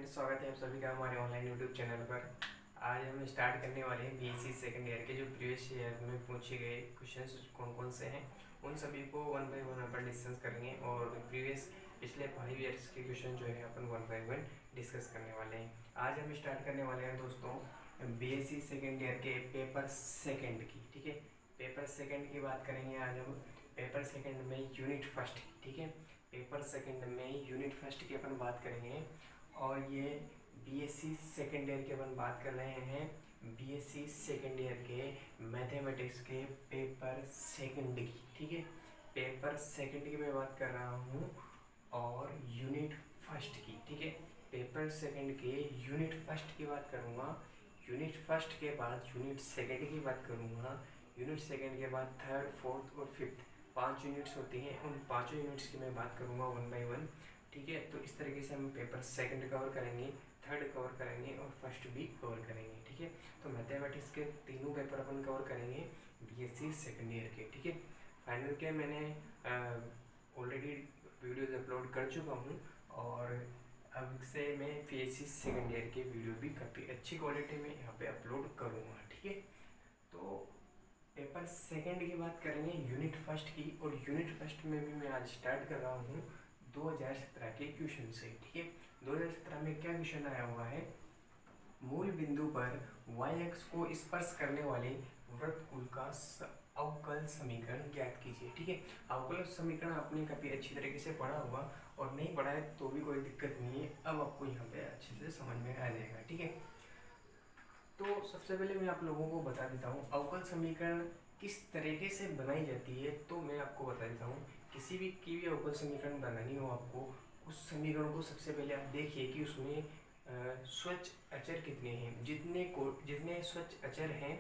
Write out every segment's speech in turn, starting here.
Friends, स्वागत है आप सभी का हमारे ऑनलाइन यूट्यूब चैनल पर। आज हम स्टार्ट करने वाले हैं बीएससी सेकेंड ईयर के जो प्रीवियस ईयर में पूछे गए क्वेश्चंस कौन कौन से हैं उन सभी को one by one upon discuss करेंगे और प्रीवियस पिछले 5 ईयर्स के क्वेश्चन जो है अपन वन बाय वन डिस्कस करने वाले हैं। आज हम स्टार्ट करने वाले हैं दोस्तों बीएससी सेकेंड ईयर के पेपर सेकेंड की। ठीक है, पेपर सेकेंड की बात करेंगे आज हम। पेपर सेकेंड में यूनिट फर्स्ट की, ठीक है, पेपर सेकेंड में यूनिट फर्स्ट की अपन बात करेंगे और ये बीएससी सेकेंड ईयर के अपन बात कर रहे हैं बीएससी सेकेंड ईयर के मैथमेटिक्स के पेपर सेकेंड की। ठीक है, पेपर सेकेंड की मैं बात कर रहा हूँ और यूनिट फर्स्ट की। ठीक है, पेपर सेकेंड के यूनिट फर्स्ट की बात करूँगा, यूनिट फर्स्ट के बाद यूनिट सेकेंड की बात करूँगा, यूनिट सेकेंड के बाद थर्ड फोर्थ और फिफ्थ 5 यूनिट्स होती हैं, उन 5 यूनिट्स की मैं बात करूँगा वन बाय वन। ठीक है, तो इस तरीके से हम पेपर सेकंड कवर करेंगे, थर्ड कवर करेंगे और फर्स्ट भी कवर करेंगे। ठीक है, तो मैथमेटिक्स के तीनों पेपर अपन कवर करेंगे बीएससी सेकंड ईयर के। ठीक है, फाइनल के मैंने ऑलरेडी वीडियोज अपलोड कर चुका हूँ और अब से मैं बीएससी सेकंड ईयर के वीडियो भी काफ़ी अच्छी क्वालिटी में यहाँ पे अपलोड करूँगा। ठीक है, तो पेपर सेकंड की बात करेंगे यूनिट फर्स्ट की, और यूनिट फर्स्ट में भी मैं आज स्टार्ट कर रहा हूँ 2017 के क्वेश्चन से। ठीक है, 2017 में क्या क्वेश्चन आया हुआ है, मूल बिंदु पर y अक्ष को स्पर्श करने वाले वृत्तकुल का अवकल समीकरण ज्ञात कीजिए। ठीक है, अवकल समीकरण आपने काफ़ी अच्छी तरीके से पढ़ा हुआ और नहीं पढ़ा है तो भी कोई दिक्कत नहीं है, अब आपको यहाँ पे अच्छे से समझ में आ जाएगा। ठीक है, तो सबसे पहले मैं आप लोगों को बता देता हूँ अवकल समीकरण किस तरीके से बनाई जाती है। तो मैं आपको बता देता हूँ, किसी भी की भी अवकल समीकरण बनानी हो आपको, उस समीकरण को सबसे पहले आप देखिए कि उसमें स्वच्छ अचर कितने हैं। जितने स्वच्छ अचर हैं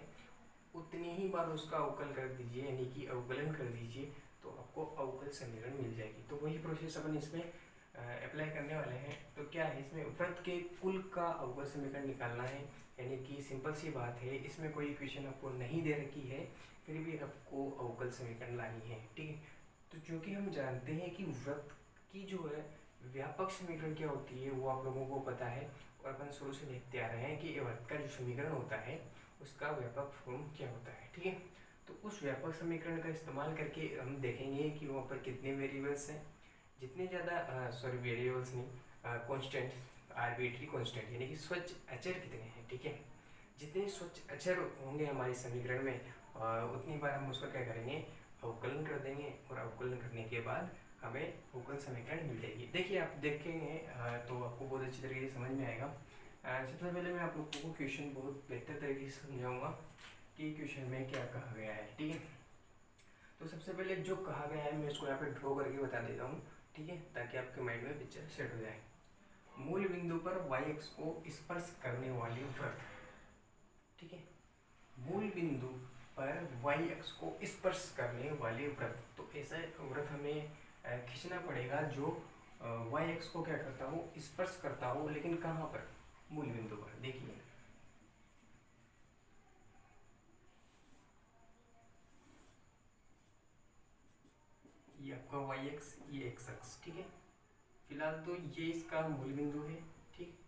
उतनी ही बार उसका अवकल कर दीजिए, यानी कि अवकलन कर दीजिए, तो आपको अवकल समीकरण मिल जाएगी। तो वही प्रोसेस अपन इसमें अप्लाई करने वाले हैं। तो क्या है, इसमें वृत्त के कुल का अवकल समीकरण निकालना है, यानी कि सिंपल सी बात है, इसमें कोई इक्वेशन आपको नहीं दे रखी है फिर भी आपको अवकल समीकरण लानी है। ठीक है, तो चूँकि हम जानते हैं कि वृत्त की जो है व्यापक समीकरण क्या होती है वो आप लोगों को पता है, और अपन शुरू से देखते आ रहे हैं कि वृत्त का जो समीकरण होता है उसका व्यापक फॉर्म क्या होता है। ठीक है, तो उस व्यापक समीकरण का इस्तेमाल करके हम देखेंगे कि वहाँ पर कितने वेरिएबल्स हैं, जितने ज़्यादा वेरिएबल्स नहीं, कांस्टेंट, आर्बिट्री कांस्टेंट, यानी कि स्वच्छ अचर कितने हैं। ठीक है, जितने स्वच्छ अचर होंगे हमारे समीकरण में उतनी बार हम उसका क्या करेंगे, अवकलन कर देंगे, और अवकलन करने के बाद हमें अवकल समीकरण मिल जाएगी। देखिए, आप देखेंगे तो आपको बहुत अच्छी तरीके से समझ में आएगा। सबसे पहले मैं आप लोगों को क्वेश्चन बहुत बेहतर तरीके से समझाऊंगा कि क्वेश्चन में क्या कहा गया है। ठीक है, तो सबसे पहले जो कहा गया है मैं इसको यहाँ पे ड्रॉ करके बता देता हूँ। ठीक है, ताकि आपके माइंड में पिक्चर सेट हो जाए। मूल बिंदु पर y अक्ष को स्पर्श करने वाली वृत्त। ठीक है, मूल बिंदु पर y अक्ष को स्पर्श करने वाले वृत्त, तो ऐसा वृत्त हमें खींचना पड़ेगा जो y अक्ष को क्या करता हो, स्पर्श करता हो, लेकिन कहाँ पर, मूल बिंदु पर। देखिए, ये आपका y अक्ष, ये x अक्ष। ठीक है, फिलहाल तो ये इसका मूल बिंदु है। ठीक,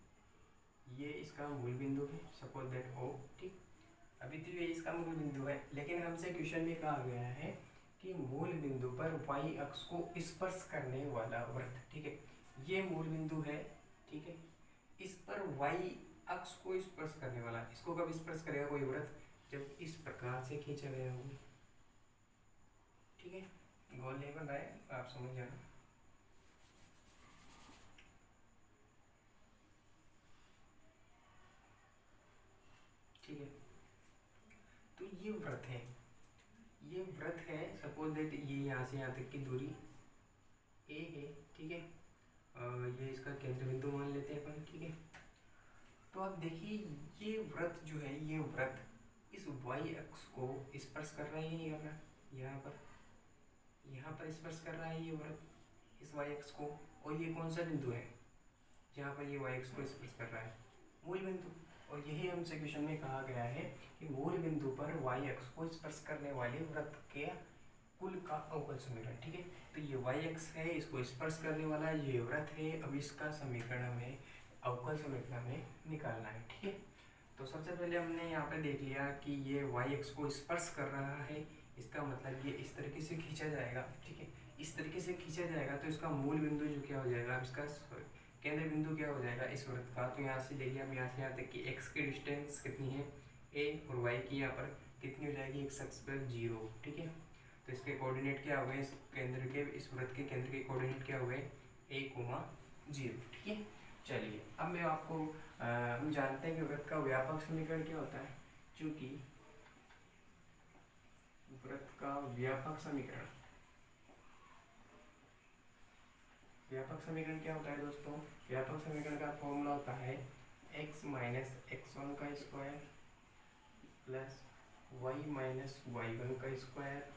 ये इसका मूल बिंदु है, सपोज दैट O। ठीक, अभी तो ये इसका मूल बिंदु है, लेकिन हमसे क्वेश्चन में कहा गया है कि मूल बिंदु पर y अक्ष को स्पर्श करने वाला वृत्त। ठीक है, ये मूल बिंदु है। ठीक है, इस पर y अक्ष को स्पर्श करने वाला, इसको कब स्पर्श करेगा कोई वृत्त, जब इस प्रकार से खींचा गया होगा। ठीक है, गोल नहीं बन रहा है, आप समझ जाना। ठीक है, तो ये वृत्त है, ये वृत्त है, सपोज दैट ये यहाँ से यहाँ तक की दूरी a है। ठीक है, ये इसका केंद्र बिंदु मान लेते हैं अपन। ठीक है, तो आप देखिए ये वृत्त जो है, ये वृत्त इस y अक्ष को स्पर्श कर रहा है, नहीं कर रहा, यहाँ पर स्पर्श कर रहा है ये वृत्त इस y अक्ष को, और ये कौन सा बिंदु है जहाँ पर ये y अक्ष को स्पर्श कर रहा है, मूल बिंदु। और यही हमसे क्वेश्चन में कहा गया है कि मूल बिंदु पर y अक्ष को स्पर्श करने वाले वृत्त के कुल का अवकल समीकरण। ठीक है, तो ये y अक्ष है, इसको स्पर्श करने वाला ये वृत्त है। अब इसका समीकरण हमें अवकल समीकरण हमें निकालना है। ठीक है, तो सबसे पहले हमने यहाँ पे देख लिया कि ये y अक्ष को स्पर्श कर रहा है, इसका मतलब ये इस तरीके से खींचा जाएगा। ठीक है, इस तरीके से खींचा जाएगा तो इसका मूल बिंदु जो क्या हो जाएगा, इसका केंद्र बिंदु क्या हो जाएगा इस वृत्त का। तो यहाँ से देखिए हम यहाँ से यहाँ तक कि x की डिस्टेंस कितनी है a और y की यहाँ पर कितनी हो जाएगी, x अक्ष पर 0। ठीक है, तो इसके कोऑर्डिनेट क्या हो गए, इस केंद्र के, इस वृत्त के केंद्र के कोऑर्डिनेट क्या हो गए, a,0। ठीक है, चलिए अब मैं आपको हम जानते हैं कि वृत्त का व्यापक समीकरण क्या होता है। चूंकि वृत्त का व्यापक समीकरण क्या होता है दोस्तों, व्यापक समीकरण का फॉर्मूला होता है x माइनस x1 का square plus y minus y1 का square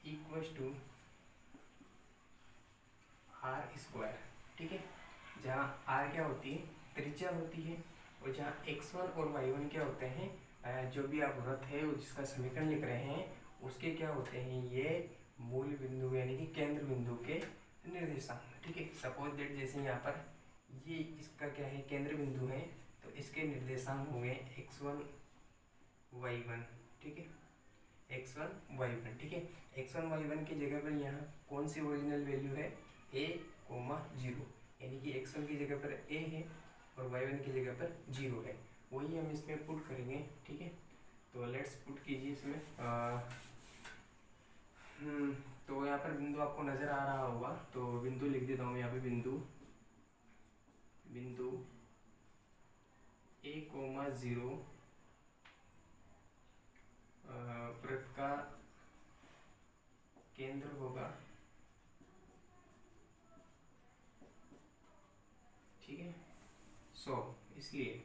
equals to r square. ठीक है, जहाँ r क्या होती है, त्रिज्या होती है, और जहाँ x1 और y1 क्या होते हैं, जो भी आप वृत्त है जिसका समीकरण लिख रहे हैं उसके क्या होते हैं, ये मूल बिंदु यानी कि केंद्र बिंदु के निर्देशांक। ठीक है, सपोज दैट जैसे यहाँ पर ये इसका क्या है, केंद्र बिंदु है, तो इसके निर्देशांक होंगे x1 y1। ठीक है, x1 y1। ठीक है, x1 y1 की जगह पर यहाँ कौन सी ओरिजिनल वैल्यू है, a,0, यानी कि x1 की जगह पर a है और y1 की जगह पर 0 है, वही हम इसमें पुट करेंगे। ठीक है, तो लेट्स पुट कीजिए इसमें तो यहाँ पर बिंदु आपको नज़र आ रहा होगा, तो बिंदु लिख देता हूँ यहाँ पे, बिंदु a,0 वृत्त का केंद्र होगा। ठीक है, सो इसलिए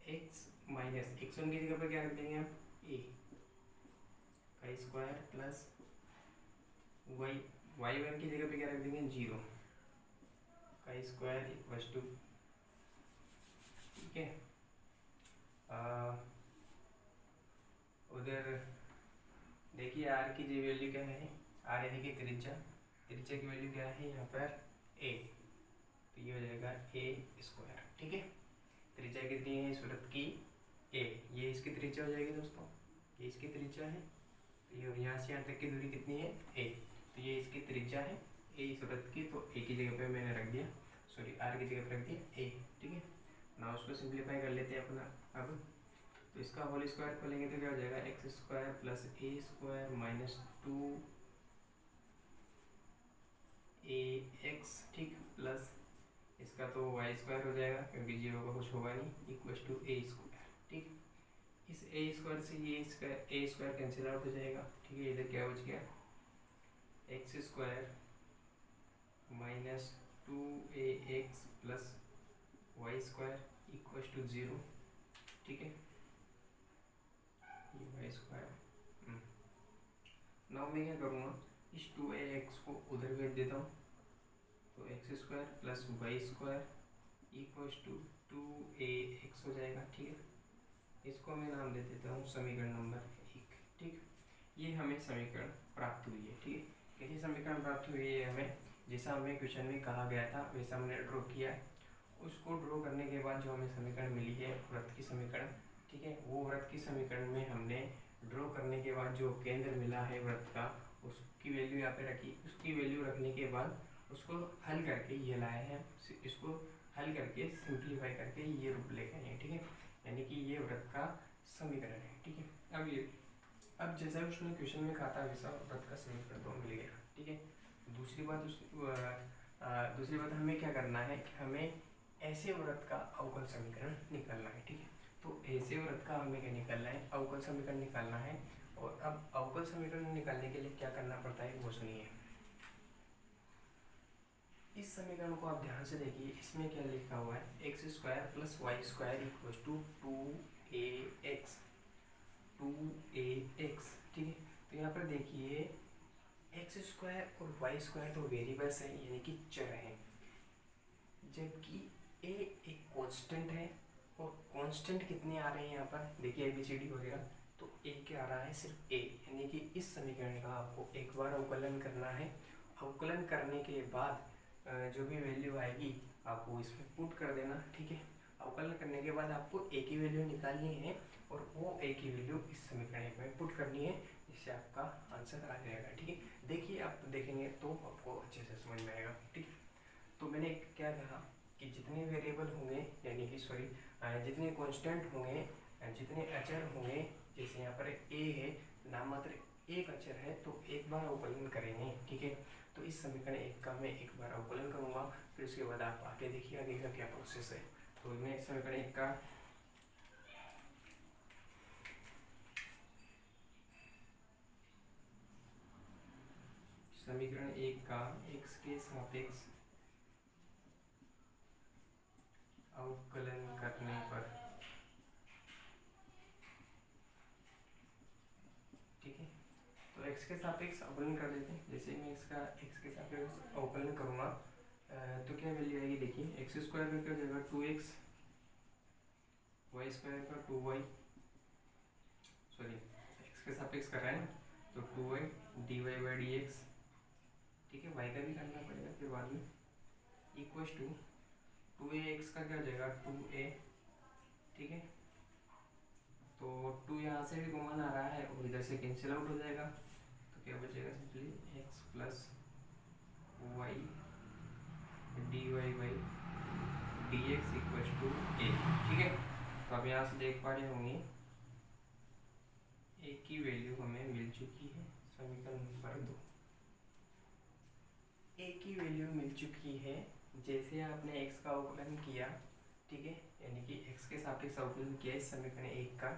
x माइनस x1 की जगह पर क्या रख देंगे हम, a का स्क्वायर प्लस y1 की जगह पे क्या रख देंगे, 0 का स्क्वायर इक्वल्स टू। ठीक है, उधर देखिए r की जो वैल्यू क्या है, r यानी कि त्रिज्या की वैल्यू क्या है यहाँ पर a, तो ये हो जाएगा a स्क्वायर। ठीक है, त्रिज्या कितनी है इस वृत्त की, a, ये इसकी त्रिज्या हो जाएगी दोस्तों, ये इसकी त्रिज्या है, तो ये यहाँ से यहाँ तक की दूरी कितनी है, a, तो ये इसकी त्रिज्या है a इस वृत्त की, तो a की जगह पे मैंने रख दिया, सॉरी r की जगह पे रख दिया a। ठीक है, ना उसको सिंप्लीफाई कर लेते हैं अपना अब, तो इसका होल स्क्वायर खोलेंगे तो क्या हो जाएगा, X square plus a square minus 2ax। ठीक, प्लस इसका तो y स्क्वायर हो जाएगा क्योंकि 0 का कुछ होगा नहीं, इक्वल्स टू a स्क्वायर। ठीक, इस a स्क्वायर से ये a स्क्वायर कैंसिल आउट हो जाएगा। ठीक है, इधर क्या बच गया, X square minus 2ax plus y square equals to 0। ठीक है, ये y स्क्वायर। नाउ मैं क्या करूँगा, इस 2ax को उधर भेज देता हूँ, तो X square plus Y square equals to 2ax हो जाएगा। ठीक है, इसको मैं नाम दे देता हूँ समीकरण नंबर 1। ठीक, ये हमें समीकरण प्राप्त हुई है। ठीक है, कैसी समीकरण प्राप्त हुई है हमें, जैसा हमें क्वेश्चन में कहा गया था वैसा हमने ड्रॉ किया है। उसको ड्रॉ करने के बाद जो हमें समीकरण मिली है वृत्त की समीकरण, ठीक है, वो वृत्त की समीकरण में हमने ड्रॉ करने के बाद जो केंद्र मिला है वृत्त का, उसकी वैल्यू यहाँ पे रखी। उसकी वैल्यू रखने के बाद उसको हल करके ये लाए हैं, इसको हल करके सिंप्लीफाई करके ये रूप लेके आए हैं। ठीक है, यानी कि ये वृत्त का समीकरण है। ठीक है, अब जैसा उसने क्वेश्चन में कहा था वैसा वृत्त का समीकरण तो मिल गया। ठीक है, दूसरी बात हमें क्या करना है कि हमें ऐसे वृत्त का अवकल समीकरण निकालना है। ठीक है, तो ऐसे वृत्त का हमें क्या निकालना है, अवकल समीकरण निकालना है। और अब अवकल समीकरण निकालने के लिए क्या करना पड़ता है वो सुनिए। इस समीकरण को आप ध्यान से देखिए, इसमें क्या लिखा हुआ है, X square plus Y square equals to 2ax। ठीक है, तो यहाँ पर देखिए एक्स स्क्वायर और वाई स्क्वायर तो वेरिएबल्स हैं यानी कि चर हैं, जबकि a एक कांस्टेंट है। और कांस्टेंट कितने आ रहे हैं यहाँ पर देखिए, ABCD वगैरह तो ए क्या आ रहा है, सिर्फ ए, यानी कि इस समीकरण का आपको एक बार अवकलन करना है। अवकलन करने के बाद जो भी वैल्यू आएगी आपको इसमें पुट कर देना, ठीक है। अवकलन करने के बाद आपको ए की वैल्यू निकालनी है और वो ए की वैल्यू इस समीकरण में पुट करनी है, जिससे आपका आंसर आ जाएगा, ठीक है। देखिए, आप देखेंगे तो आपको अच्छे से समझ में आएगा, ठीक है। तो मैंने क्या कहा कि जितने वेरिएबल होंगे, यानी कि सॉरी जितने कांस्टेंट होंगे, जितने अचर होंगे, जैसे यहाँ पर ए है, नाममात्र एक अचर है, तो एक बार अवकलन करेंगे, ठीक है। तो इस समीकरण एक का मैं एक बार अवकलन करूँगा, फिर उसके बाद आप आगे देखिए आगे का क्या प्रोसेस है। तो मैं समीकरण एक का एक्स के सापेक्ष अवकलन करने पर, ठीक है। तो एक्स के सापेक्ष अवकलन कर देते हैं। जैसे मैं इसका एक्स के सापेक्ष अवकलन करूँगा तो क्या वैल्यू आएगी, देखिए एक्स स्क्वायर का क्या हो जाएगा 2x, वाई स्क्वायर का 2y, सॉरी एक्स के सापेक्ष कर रहे हैं ना, तो 2y dy/dx, ठीक है। y का भी करना पड़ेगा फिर बाद में, इक्वल्स टू 2ax का क्या हो जाएगा 2a, ठीक है। तो 2 यहाँ से भी कॉमन आ रहा है और इधर से कैंसिल आउट हो जाएगा, तो क्या बचेगा simply x plus Y dy/dx equals to a, ठीक है। तो अब यहाँ से देख पा रहे होंगे a की वैल्यू हमें मिल चुकी है, समीकरण नंबर 2 a की वैल्यू मिल चुकी है। जैसे आपने x का अवकलन किया, ठीक है, यानी कि x के सापेक्ष अवकलन किया इस समीकरण एक का,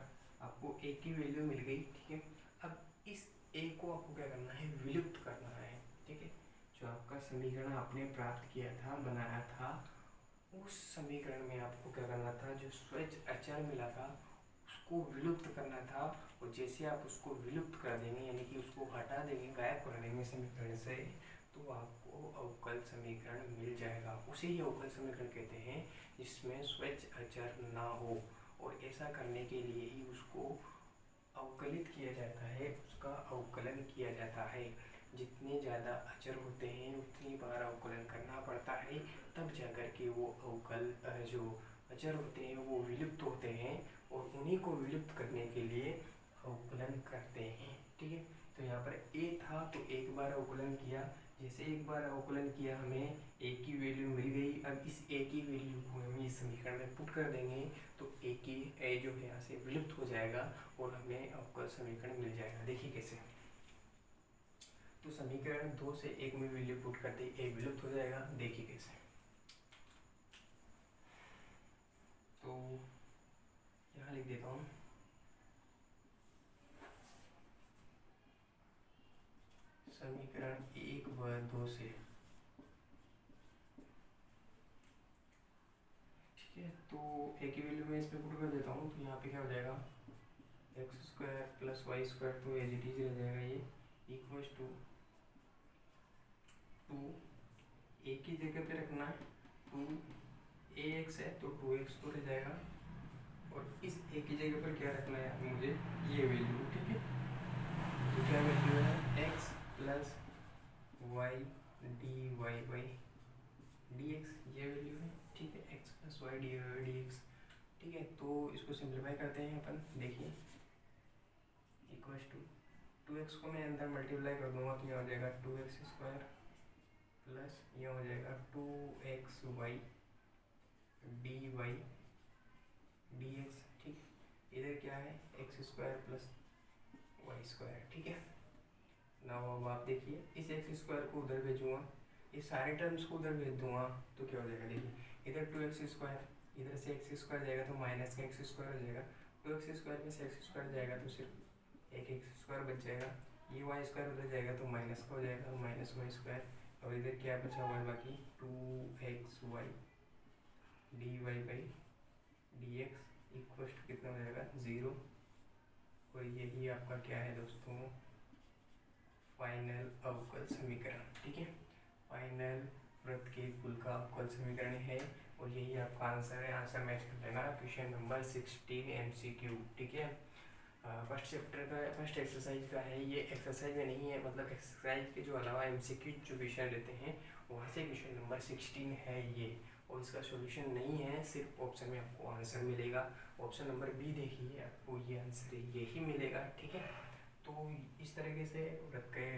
आपको a की वैल्यू मिल गई, ठीक है। अब इस a को आपको क्या करना है, विलुप्त करना है, ठीक है। जो आपका समीकरण आपने प्राप्त किया था, बनाया था, उस समीकरण में आपको क्या करना था, जो स्वच्छ अचर मिला था उसको विलुप्त करना था। और जैसे आप उसको विलुप्त कर देंगे, यानी कि उसको हटा देंगे, गायब कर देंगे समीकरण से, तो आपको अवकल समीकरण मिल जाएगा। उसे ही अवकल समीकरण कहते हैं जिसमें स्वच्छ अचर ना हो। और ऐसा करने के लिए ही उसको अवकलित किया जाता है, उसका अवकलन किया जाता है। जितने ज़्यादा अचर होते हैं उतनी बार अवकलन करना पड़ता है, तब जाकर के वो अवकल जो अचर होते हैं वो विलुप्त होते हैं, और उन्हीं को विलुप्त करने के लिए अवकलन करते हैं, ठीक है। तो यहाँ पर a था तो एक बार अवकलन किया, जैसे एक बार अवकलन किया हमें a की वैल्यू मिल गई। अब इस a की वैल्यू को हम इस समीकरण में पुट कर देंगे, तो a जो है यहाँ से विलुप्त हो जाएगा और हमें अवकल समीकरण मिल जाएगा। देखिए कैसे, तो समीकरण 2 से 1 में वैल्यू पुट करते ही a विलुप्त हो जाएगा। देखिए कैसे, तो यहाँ लिख देता हूँ, समीकरण 1 व 2 से, ठीक है। तो a की वैल्यू मैं इसमें पुट कर देता हूँ, तो यहाँ पे क्या हो जाएगा X square plus Y square, तो एज इट इज रह जाएगा ये, इक्वल्स टू 2 a की जगह पे रखना है 2ax है तो 2x तो रह जाएगा, और इस a की जगह पर क्या रखना है मुझे, ये वैल्यू, ठीक है। तो क्या वैल्यू है x प्लस वाई dy/dx, ये वैल्यू है, ठीक है। x प्लस वाई dy/dx, ठीक है। तो इसको सिंप्लीफाई करते हैं अपन, देखिए इक्वल्स टू 2x को मैं अंदर मल्टीप्लाई कर दूंगा तो यह हो जाएगा 2x स्क्वायर प्लस यह हो जाएगा 2xy dy/dx, ठीक। इधर क्या है X square plus Y square, ठीक है ना। अब आप देखिए इस एक्स स्क्वायर को उधर भेजूँगा, इस सारे टर्म्स को उधर भेज दूंगा, तो क्या हो जाएगा, देखिए इधर 2x स्क्वायर, इधर से एक्स स्क्वायर जाएगा तो माइनस का एक्स स्क्वायर हो जाएगा, 2x स्क्वायर में से एक्स स्क्वायर जाएगा तो सिर्फ एक एक्स स्क्वायर बच जाएगा, ये वाई स्क्वायर उधर जाएगा तो माइनस का हो जाएगा, माइनस वाई स्क्वायर। और इधर क्या बचा हुआ है बाकी 2xy dy/dx इक्वल टू कितना हो जाएगा 0। और यही आपका क्या है दोस्तों, फाइनल अवकल समीकरण, ठीक है। फाइनल वृत्त के कुल का अवकल समीकरण है, और यही आपका आंसर है। आंसर मैच कर लेना, क्वेश्चन नंबर 16 MCQ, ठीक है। फर्स्ट चैप्टर का फर्स्ट एक्सरसाइज का है। ये एक्सरसाइज में नहीं है, मतलब एक्सरसाइज के जो अलावा एमसीक्यू जो क्वेश्चन रहते हैं वहाँ से क्वेश्चन नंबर 16 है ये, और इसका सॉल्यूशन नहीं है, सिर्फ ऑप्शन में आपको आंसर मिलेगा। ऑप्शन नंबर बी देखिए, आपको ये आंसर यही मिलेगा, ठीक है। तो इस तरीके से व्रत के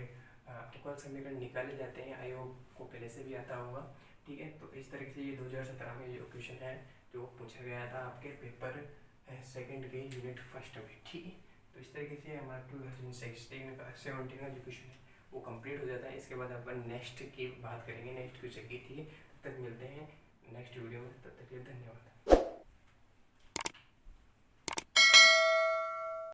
अवकल समीकरण निकाले जाते हैं, आयोग को पहले से भी आता होगा, ठीक है। तो इस तरीके से ये 2017 में जो क्वेश्चन है जो पूछा गया था आपके पेपर सेकंड के यूनिट फर्स्ट में, ठीक है। तो इस तरीके से हमारा 2016 का 17 का जो क्वेश्चन है वो कंप्लीट हो जाता है। इसके बाद अपन नेक्स्ट की बात करेंगे, नेक्स्ट क्वेश्चन की, ठीक है। तब तक मिलते हैं नेक्स्ट वीडियो में, तब तक के लिए धन्यवाद।